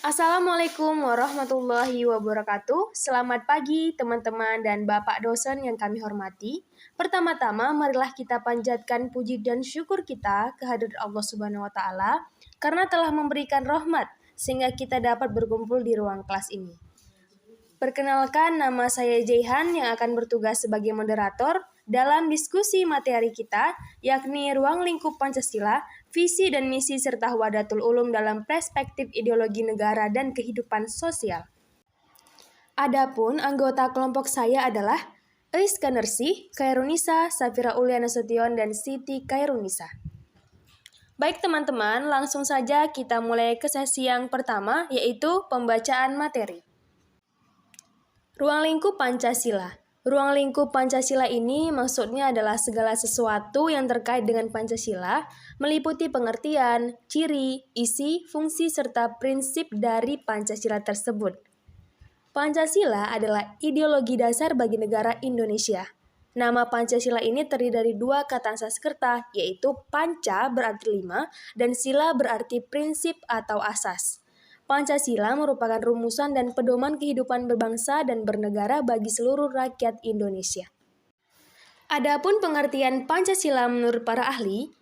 Assalamualaikum warahmatullahi wabarakatuh. Selamat pagi teman-teman dan Bapak dosen yang kami hormati. Pertama-tama marilah kita panjatkan puji dan syukur kita kehadirat Allah Subhanahu wa taala karena telah memberikan rahmat sehingga kita dapat berkumpul di ruang kelas ini. Perkenalkan, nama saya Jaihan yang akan bertugas sebagai moderator dalam diskusi materi kita, yakni Ruang Lingkup Pancasila, Visi dan Misi serta Wahdatul Ulum dalam perspektif ideologi negara dan kehidupan sosial. Adapun anggota kelompok saya adalah Eis Kanersi, Kairunisa, Safira Uliana Sution, dan Siti Kairunisa. Baik teman-teman, langsung saja kita mulai ke sesi yang pertama, yaitu pembacaan materi. Ruang lingkup Pancasila. Ruang lingkup Pancasila ini maksudnya adalah segala sesuatu yang terkait dengan Pancasila, meliputi pengertian, ciri, isi, fungsi, serta prinsip dari Pancasila tersebut. Pancasila adalah ideologi dasar bagi negara Indonesia. Nama Pancasila ini terdiri dari dua kata Sanskerta, yaitu panca berarti lima, dan sila berarti prinsip atau asas. Pancasila merupakan rumusan dan pedoman kehidupan berbangsa dan bernegara bagi seluruh rakyat Indonesia. Adapun pengertian Pancasila menurut para ahli,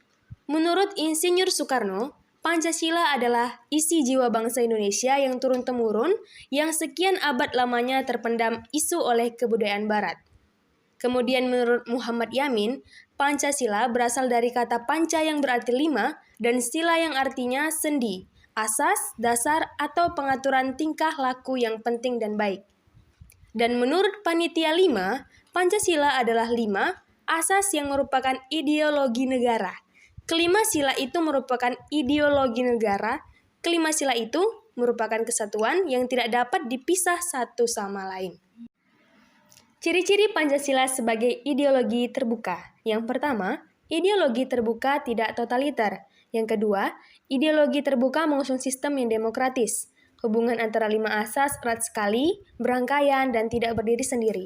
menurut Insinyur Soekarno, Pancasila adalah isi jiwa bangsa Indonesia yang turun-temurun, yang sekian abad lamanya terpendam isu oleh kebudayaan Barat. Kemudian menurut Muhammad Yamin, Pancasila berasal dari kata panca yang berarti lima dan sila yang artinya sendi, asas, dasar, atau pengaturan tingkah laku yang penting dan baik. Dan menurut Panitia 5, Pancasila adalah 5 asas yang merupakan ideologi negara. Kelima sila itu merupakan ideologi negara. Kelima sila itu merupakan kesatuan yang tidak dapat dipisah satu sama lain. Ciri-ciri Pancasila sebagai ideologi terbuka. Yang pertama, ideologi terbuka tidak totaliter. Yang kedua, ideologi terbuka mengusung sistem yang demokratis. Hubungan antara lima asas erat sekali, berangkaian, dan tidak berdiri sendiri.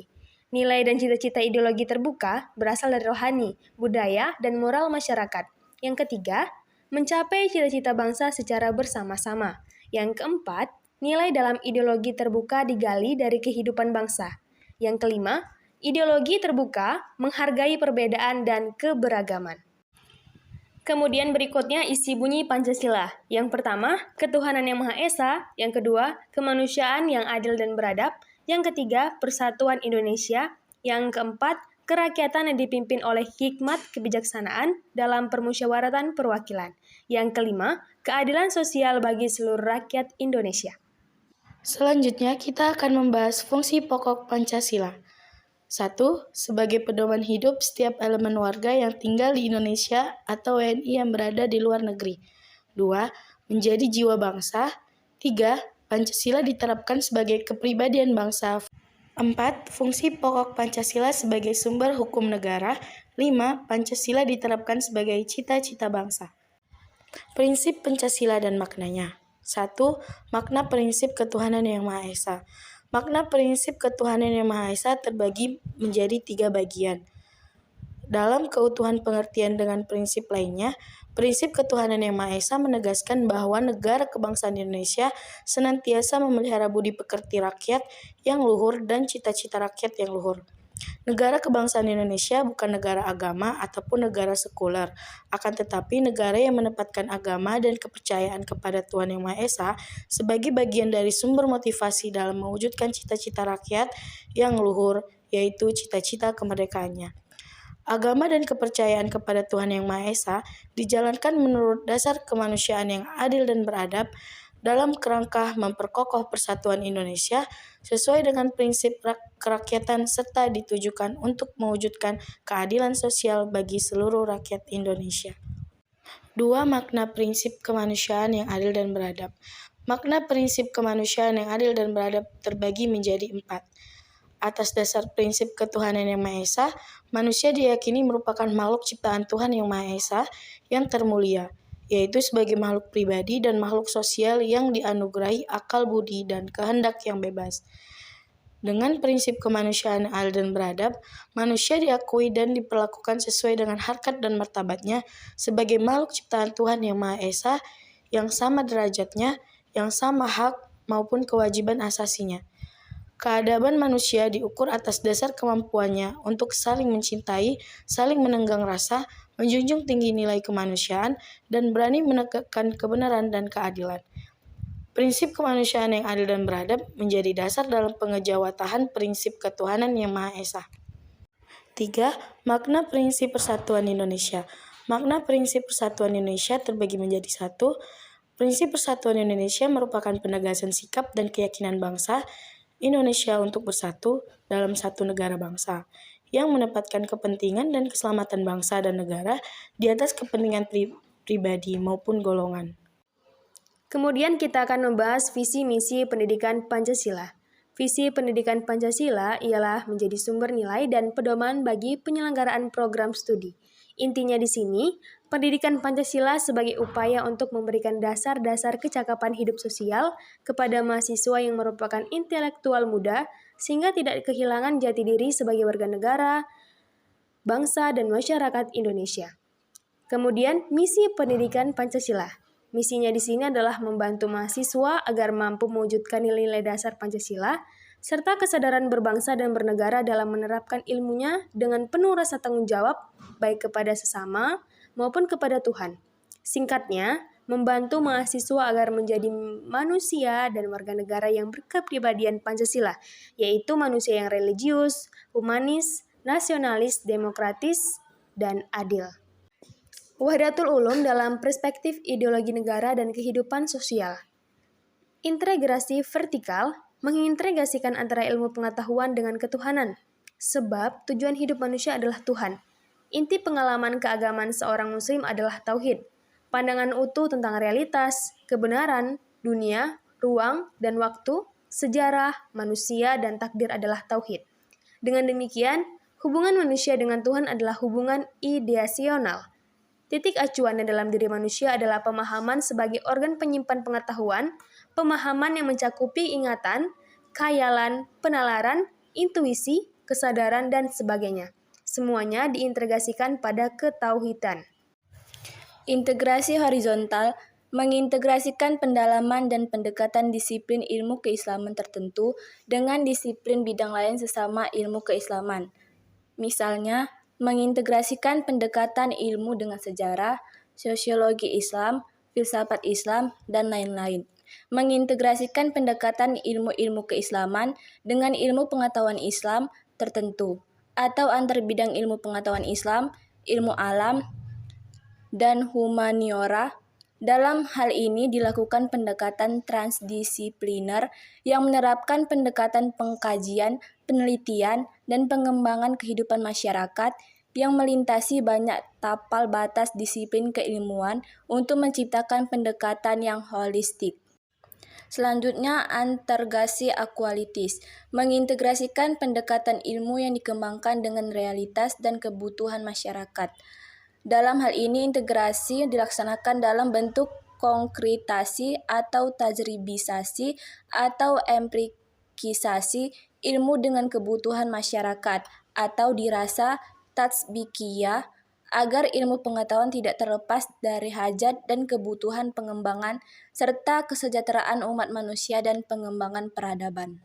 Nilai dan cita-cita ideologi terbuka berasal dari rohani, budaya, dan moral masyarakat. Yang ketiga, mencapai cita-cita bangsa secara bersama-sama. Yang keempat, nilai dalam ideologi terbuka digali dari kehidupan bangsa. Yang kelima, ideologi terbuka menghargai perbedaan dan keberagaman. Kemudian berikutnya isi bunyi Pancasila. Yang pertama, ketuhanan yang Maha Esa. Yang kedua, kemanusiaan yang adil dan beradab. Yang ketiga, persatuan Indonesia. Yang keempat, kerakyatan yang dipimpin oleh hikmat kebijaksanaan dalam permusyawaratan perwakilan. Yang kelima, keadilan sosial bagi seluruh rakyat Indonesia. Selanjutnya, kita akan membahas fungsi pokok Pancasila. 1. Sebagai pedoman hidup setiap elemen warga yang tinggal di Indonesia atau WNI yang berada di luar negeri. 2. Menjadi jiwa bangsa. 3. Pancasila diterapkan sebagai kepribadian bangsa. 4. Fungsi pokok Pancasila sebagai sumber hukum negara. 5. Pancasila diterapkan sebagai cita-cita bangsa. Prinsip Pancasila dan maknanya. 1. Makna prinsip ketuhanan yang Maha Esa. Makna prinsip ketuhanan yang Maha Esa terbagi menjadi 3 bagian. Dalam keutuhan pengertian dengan prinsip lainnya, prinsip ketuhanan yang Maha Esa menegaskan bahwa negara kebangsaan Indonesia senantiasa memelihara budi pekerti rakyat yang luhur dan cita-cita rakyat yang luhur. Negara kebangsaan Indonesia bukan negara agama ataupun negara sekuler, akan tetapi negara yang menempatkan agama dan kepercayaan kepada Tuhan Yang Maha Esa sebagai bagian dari sumber motivasi dalam mewujudkan cita-cita rakyat yang luhur, yaitu cita-cita kemerdekaannya. Agama dan kepercayaan kepada Tuhan Yang Maha Esa dijalankan menurut dasar kemanusiaan yang adil dan beradab, dalam kerangka memperkokoh persatuan Indonesia sesuai dengan prinsip kerakyatan serta ditujukan untuk mewujudkan keadilan sosial bagi seluruh rakyat Indonesia. 2. Makna prinsip kemanusiaan yang adil dan beradab. Makna prinsip kemanusiaan yang adil dan beradab terbagi menjadi 4. Atas dasar prinsip ketuhanan yang Maha Esa, manusia diyakini merupakan makhluk ciptaan Tuhan Yang Maha Esa yang termulia, yaitu sebagai makhluk pribadi dan makhluk sosial yang dianugerahi akal budi dan kehendak yang bebas. Dengan prinsip kemanusiaan adil dan beradab, manusia diakui dan diperlakukan sesuai dengan harkat dan martabatnya sebagai makhluk ciptaan Tuhan Yang Maha Esa, yang sama derajatnya, yang sama hak, maupun kewajiban asasinya. Keadaban manusia diukur atas dasar kemampuannya untuk saling mencintai, saling menenggang rasa, menjunjung tinggi nilai kemanusiaan, dan berani menegakkan kebenaran dan keadilan. Prinsip kemanusiaan yang adil dan beradab menjadi dasar dalam pengejawatahan prinsip ketuhanan yang Maha Esa. 3. Makna prinsip persatuan Indonesia. Makna prinsip persatuan Indonesia terbagi menjadi 1. Prinsip persatuan Indonesia merupakan penegasan sikap dan keyakinan bangsa Indonesia untuk bersatu dalam satu negara bangsa, yang menempatkan kepentingan dan keselamatan bangsa dan negara di atas kepentingan pribadi maupun golongan. Kemudian kita akan membahas visi misi pendidikan Pancasila. Visi pendidikan Pancasila ialah menjadi sumber nilai dan pedoman bagi penyelenggaraan program studi. Intinya di sini, pendidikan Pancasila sebagai upaya untuk memberikan dasar-dasar kecakapan hidup sosial kepada mahasiswa yang merupakan intelektual muda, sehingga tidak kehilangan jati diri sebagai warga negara, bangsa, dan masyarakat Indonesia. Kemudian, misi pendidikan Pancasila. Misinya di sini adalah membantu mahasiswa agar mampu mewujudkan nilai-nilai dasar Pancasila, serta kesadaran berbangsa dan bernegara dalam menerapkan ilmunya dengan penuh rasa tanggung jawab, baik kepada sesama maupun kepada Tuhan. Singkatnya, membantu mahasiswa agar menjadi manusia dan warga negara yang berkepribadian Pancasila, yaitu manusia yang religius, humanis, nasionalis, demokratis, dan adil. Wahdatul Ulum dalam perspektif ideologi negara dan kehidupan sosial. Integrasi vertikal mengintegrasikan antara ilmu pengetahuan dengan ketuhanan, sebab tujuan hidup manusia adalah Tuhan. Inti pengalaman keagamaan seorang muslim adalah tauhid, pandangan utuh tentang realitas, kebenaran, dunia, ruang, dan waktu, sejarah, manusia, dan takdir adalah tauhid. Dengan demikian, hubungan manusia dengan Tuhan adalah hubungan ideasional. Titik acuannya dalam diri manusia adalah pemahaman sebagai organ penyimpan pengetahuan, pemahaman yang mencakupi ingatan, khayalan, penalaran, intuisi, kesadaran, dan sebagainya. Semuanya diintegrasikan pada ketauhidan. Integrasi horizontal mengintegrasikan pendalaman dan pendekatan disiplin ilmu keislaman tertentu dengan disiplin bidang lain sesama ilmu keislaman. Misalnya, mengintegrasikan pendekatan ilmu dengan sejarah, sosiologi Islam, filsafat Islam, dan lain-lain. Mengintegrasikan pendekatan ilmu-ilmu keislaman dengan ilmu pengetahuan Islam tertentu, atau antar bidang ilmu pengetahuan Islam, ilmu alam, dan humaniora. Dalam hal ini dilakukan pendekatan transdisipliner yang menerapkan pendekatan pengkajian, penelitian, dan pengembangan kehidupan masyarakat yang melintasi banyak tapal batas disiplin keilmuan untuk menciptakan pendekatan yang holistik. Selanjutnya, integrasi akualitis, mengintegrasikan pendekatan ilmu yang dikembangkan dengan realitas dan kebutuhan masyarakat. Dalam hal ini, integrasi dilaksanakan dalam bentuk konkretisasi atau tajribisasi atau empirikisasi ilmu dengan kebutuhan masyarakat atau dirasa tatsbikiyah agar ilmu pengetahuan tidak terlepas dari hajat dan kebutuhan pengembangan serta kesejahteraan umat manusia dan pengembangan peradaban.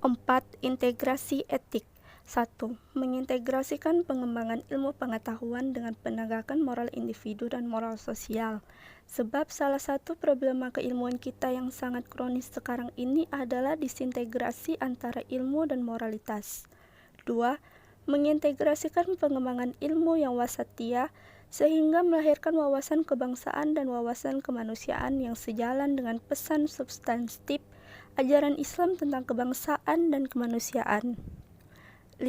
4. Integrasi etik. 1. Mengintegrasikan pengembangan ilmu pengetahuan dengan penegakan moral individu dan moral sosial. Sebab salah satu problema keilmuan kita yang sangat kronis sekarang ini adalah disintegrasi antara ilmu dan moralitas. 2. Mengintegrasikan pengembangan ilmu yang wasatiyah sehingga melahirkan wawasan kebangsaan dan wawasan kemanusiaan yang sejalan dengan pesan substantif ajaran Islam tentang kebangsaan dan kemanusiaan. 5.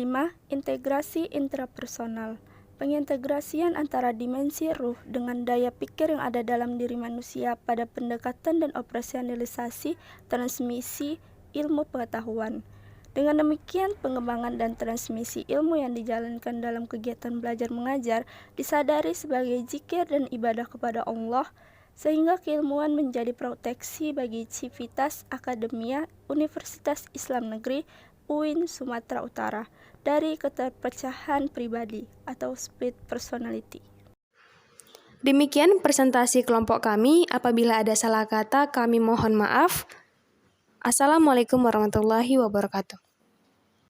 Integrasi intrapersonal. Pengintegrasian antara dimensi ruh dengan daya pikir yang ada dalam diri manusia pada pendekatan dan operasionalisasi transmisi ilmu pengetahuan. Dengan demikian, pengembangan dan transmisi ilmu yang dijalankan dalam kegiatan belajar mengajar disadari sebagai zikir dan ibadah kepada Allah, sehingga keilmuan menjadi proteksi bagi civitas akademia Universitas Islam Negeri UIN Sumatera Utara dari keterpecahan pribadi atau split personality. Demikian presentasi kelompok kami. Apabila ada salah kata, kami mohon maaf. Assalamualaikum warahmatullahi wabarakatuh.